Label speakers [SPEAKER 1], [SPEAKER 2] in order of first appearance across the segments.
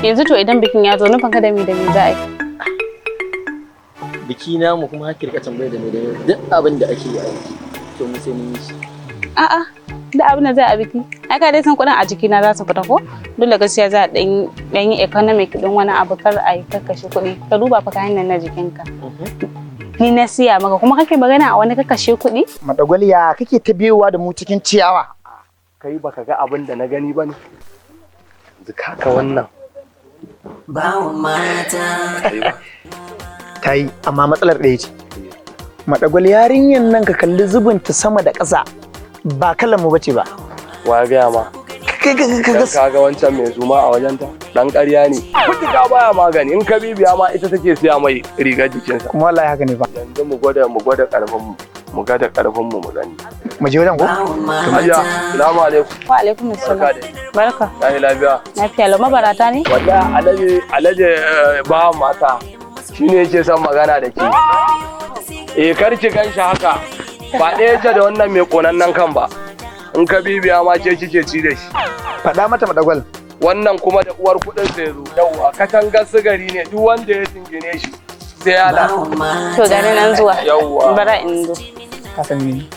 [SPEAKER 1] Yanzu to idan bikin ya zo nufin ka da me za a yi?
[SPEAKER 2] Biki na mu kuma hakki rika tambayar da me duk abin da ake yi to mu sai mun yi shi.
[SPEAKER 1] A'a, da abin da za a biki. Ai ka dai san kuɗin a jikina za su fita ko? Dole gaskiya za a ɗan yi economic ɗin wani abu kar a yi kakkashe kuɗi. Ka duba fa kayan nan na jikinka. Ni na siya maka kuma kake magana a wani kakkashe kuɗi?
[SPEAKER 3] Madagwaliya kake ta biyowa da mu cikin ciyawa.
[SPEAKER 4] Kai baka ga abin da na gani bane. Zukaka wannan.
[SPEAKER 5] Bawon mata.
[SPEAKER 3] Ta yi amma matsalar ɗaya ce. Madagwal yarinyar nan ka kalli zubinta sama da ƙasa ba kalan mu bace ba.
[SPEAKER 4] Wa gaya ma. Ka ga wancan mai zuma a wajenta dan ƙarya ne. Kuɗi ka baya magani in ka bibiya ma ita take siya mai rigar jikinsa.
[SPEAKER 3] Kuma wallahi haka ne ba.
[SPEAKER 4] Yanzu mu gwada ƙarfin mu. Mu gwada ƙarfin mu gani.
[SPEAKER 3] Mu je wajen ko?
[SPEAKER 4] Hajiya, salamu alaikum.
[SPEAKER 1] Wa alaikum assalam. Barka.
[SPEAKER 4] Kai lafiya.
[SPEAKER 1] Lafiya lau mabarata ne?
[SPEAKER 4] Wallahi alaje bawan mata shine yake son magana da ke. Kar ki ganshi haka. Ba ɗaya ce da wannan mai ƙonannen kan ba. In ka bibiya ma ce kike ci da shi.
[SPEAKER 3] Faɗa mata Madagwal.
[SPEAKER 4] Wannan kuma da uwar kuɗin sa yazo. Yawwa katangar sigari ne duk wanda ya tingine shi sai ya la.
[SPEAKER 1] To gani nan zuwa.
[SPEAKER 4] Yawwa.
[SPEAKER 1] Bara in zo.
[SPEAKER 3] Ka san ni.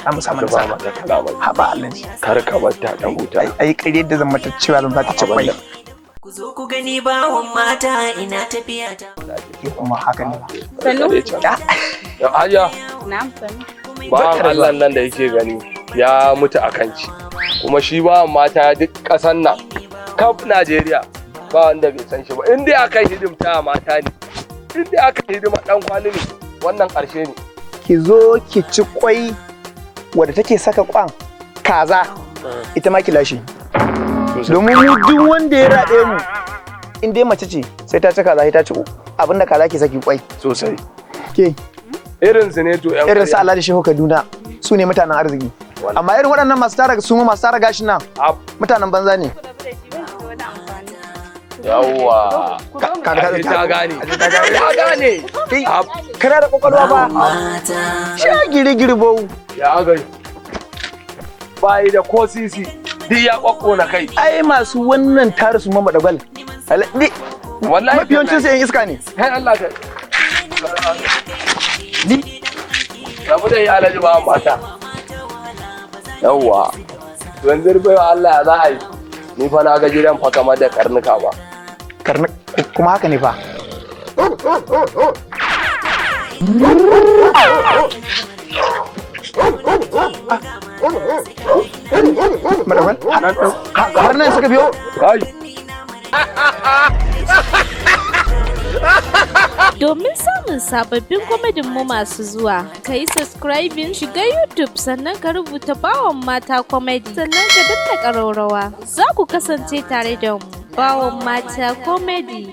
[SPEAKER 3] Ka musa mana
[SPEAKER 4] Ba mata kalama.
[SPEAKER 3] Haba Allah.
[SPEAKER 4] Kar ka bar ta dan huta.
[SPEAKER 3] Ai ƙarye da zan mata cewa zan fata ci kwai.
[SPEAKER 5] Ku zo ku gani bawon mata ina tafiya ta.
[SPEAKER 3] Kuma haka ne.
[SPEAKER 1] Sannu.
[SPEAKER 4] Ya Hajiya.
[SPEAKER 1] Na'am sannu.
[SPEAKER 4] Bawan Allah nan da yake gani ya mutu a kanci. Kuma shi bawan mata duk ƙasan nan kaf Najeriya ba wanda bai san shi ba. In dai aka hidimta mata ne. In dai aka hidima dan kwali ne wannan ƙarshe ne.
[SPEAKER 3] Ki zo ki ci kwai wadda take saka kwan kaza ita ma ki lashe. Domin mu duk wanda ya raɗe mu in dai mace ce sai ta ci kaza sai ta ci abinda kaza ke saki kwai.
[SPEAKER 4] Sosai.
[SPEAKER 3] Ke
[SPEAKER 4] Irin su ne to ƴan
[SPEAKER 3] irin su Allah da Shehu Kaduna su ne mutanen arziki. Amma irin waɗannan masu tara gashin nan mutanen banza ne.
[SPEAKER 4] Yawwa. Ta gane. Ta gane.
[SPEAKER 3] Kana da kwakwalwa ba. Sha giri bau.
[SPEAKER 4] Ya gani. Bayi da ko sisi duk ya kwakkona kai.
[SPEAKER 3] Ai masu wannan tare su mama dagwal.
[SPEAKER 4] Wallahi
[SPEAKER 3] mafi yawancin su yan iska ne.
[SPEAKER 4] Kai Allah ka. Ni. Rabu da ya alaji ba mata. Yawwa. Yanzu bai Allah za a yi. Ni fa na ga gidan fa kamar da karnuka ba.
[SPEAKER 3] Kuma haka ne fa. Madawal, har nan suka biyo?
[SPEAKER 4] Kai.
[SPEAKER 6] Domin samun sababbin komedin mu masu zuwa, ka yi subscribing shiga YouTube sannan ka rubuta Bawon Mata Comedy sannan ka danna ƙararrawa. Za ku kasance tare da mu. Bawon Mata Comedy.